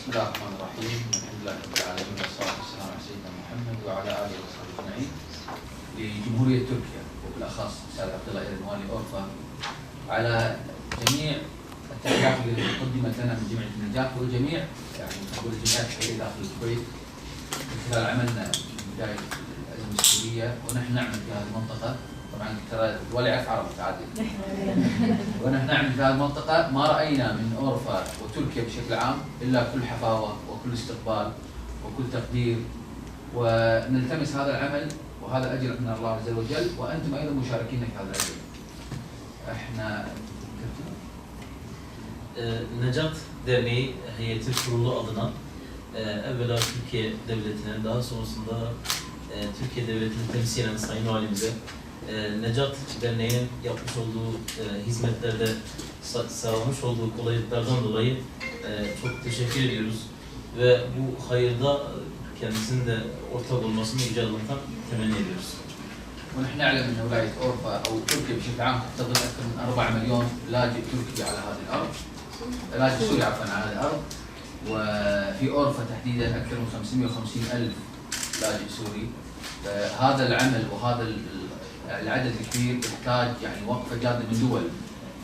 بسم الله الرحمن الرحيم، الحمد لله رب العالمين والصلاة والسلام على سيدنا محمد وعلى آله وصحبه أجمعين. لجمهورية تركيا وبالأخص الأستاذ عبد الله إيرن أورفا على جميع التحقيقات التي قدمت لنا من جمعية النجاح وجميع يعني نقول الجمعيات الخيرية داخل الكويت من خلال عملنا من بداية الأزمة السورية، ونحن نعمل في هذه المنطقة. طبعا ترى ولا يعرف عربي تعادل. ونحن نعمل في هذه المنطقة ما رأينا من أورفا وتركيا بشكل عام إلا كل حفاوة وكل استقبال وكل تقدير، ونلتمس هذا العمل وهذا أجر من الله عز وجل، وأنتم أيضا مشاركين في هذا الأجر. احنا Necat Derneği heyeti kurulu adına evvela Türkiye Devleti'ne, daha sonrasında Türkiye Devleti'ni temsilen Sayın Valimize, Necat Derneği'nin yapmış olduğu hizmetlerde sağlamış olduğu kolaylıklardan dolayı çok teşekkür ediyoruz ve bu hayırda kendisinin de ortak olmasını Yüce Allah'tan temenni ediyoruz. ونحن نعلم ان ولايه اورفا او تركيا بشكل عام تحتضن اكثر من 4 مليون لاجئ تركي على هذه الارض، لاجئ سوري عفوا على هذه الارض، وفي اورفا تحديدا اكثر من 550 الف لاجئ سوري. هذا العمل وهذا العدد الكبير يحتاج يعني وقفه جاده من دول،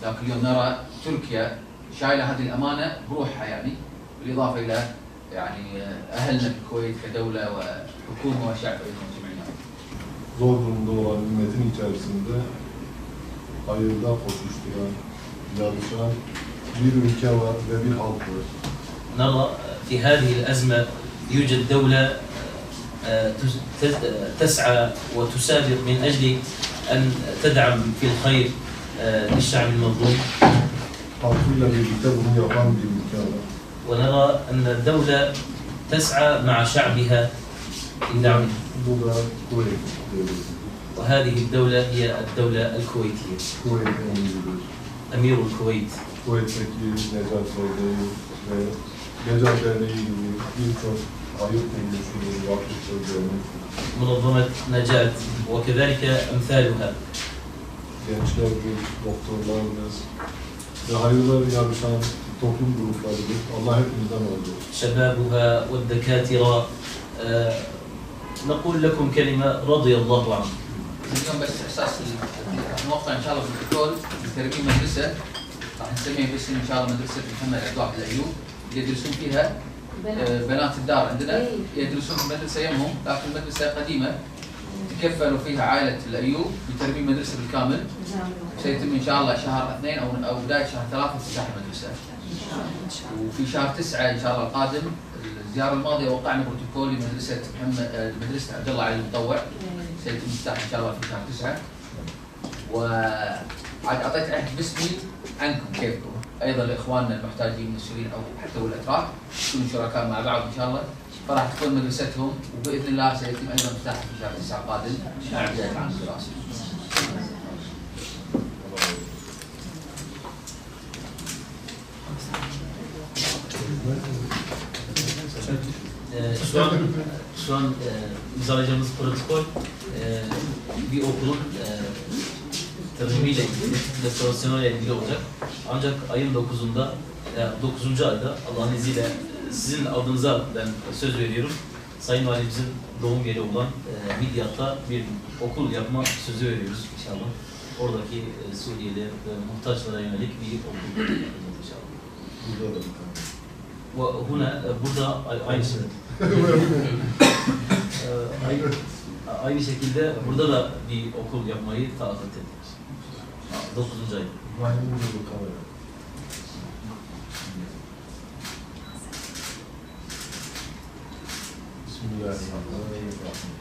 لكن اليوم نرى تركيا شايله هذه الامانه بروحها يعني، بالاضافه الى يعني اهلنا في الكويت كدوله وحكومه وشعب ايضا جميعا. Zor durumda olan ümmetin içerisinde hayırda koşuşturan, yarışan bir ülke var ve bir halk var. نرى في هذه الأزمة يوجد دولة تسعى وتسابق من أجل أن تدعم في الخير للشعب المظلوم. Halkıyla birlikte bunu yapan bir ülke var. ونرى أن الدولة تسعى مع شعبها لدعمه. Bu da Kuveyt devleti. وهذه الدولة هي الدولة الكويتية. Kuveyt emiridir. أمير الكويت. Kuveyt'teki Necat Derneği ve Necat Derneği gibi birçok hayır kuruluşu, vakıflar dernek, منظمة نجاة وكذلك أمثالها. gençlerdir, doktorlardır ve hayırlar yarışan toplum gruplarıdır. Allah hepimizden razı olsun. شبابها والدكاترة. نقول لكم كلمة رضي الله عنه. اليوم بس اساس نوقع ان شاء الله بالبروتوكول بترميم مدرسه راح نسميها باسم ان شاء الله مدرسه محمد عبد الواحد الايوب، يدرسون فيها بنات الدار عندنا يدرسون في المدرسه يمهم، لكن المدرسه قديمه تكفلوا فيها عائله الايوب بترميم مدرسه بالكامل. سيتم ان شاء الله شهر 2 او بدايه شهر 3 افتتاح المدرسه. وفي شهر 9 ان شاء الله القادم، الزياره الماضيه وقعنا بروتوكول لمدرسه مدرسه عبد الله علي المطوع، سيتم افتتاح ان شاء الله في شهر 9. وعاد اعطيت عهد باسمي عنكم كيفكم، ايضا لاخواننا المحتاجين من السوريين او حتى الاتراك يكونوا شركاء مع بعض ان شاء الله، فراح تكون مدرستهم وباذن الله سيتم ايضا افتتاحها في شهر 9 القادم مع بدايه العام الدراسي. Şu an imzalayacağımız protokol bir okulun tanımıyla ilgili, restorasyonuyla ilgili olacak. Ancak ayın 9'unda, 9. ayda Allah'ın izniyle sizin adınıza ben söz veriyorum. Sayın Valimizin doğum yeri olan Midyat'ta bir okul yapma sözü veriyoruz inşallah. Oradaki Suriyeli ve muhtaçlara yönelik bir okul yapacağız inşallah. Burada da bir tane. Burada aynı şekilde burada da bir okul yapmayı taahhüt ettik. 9. ay. İbrahim'in bu kamera. Bismillahirrahmanirrahim.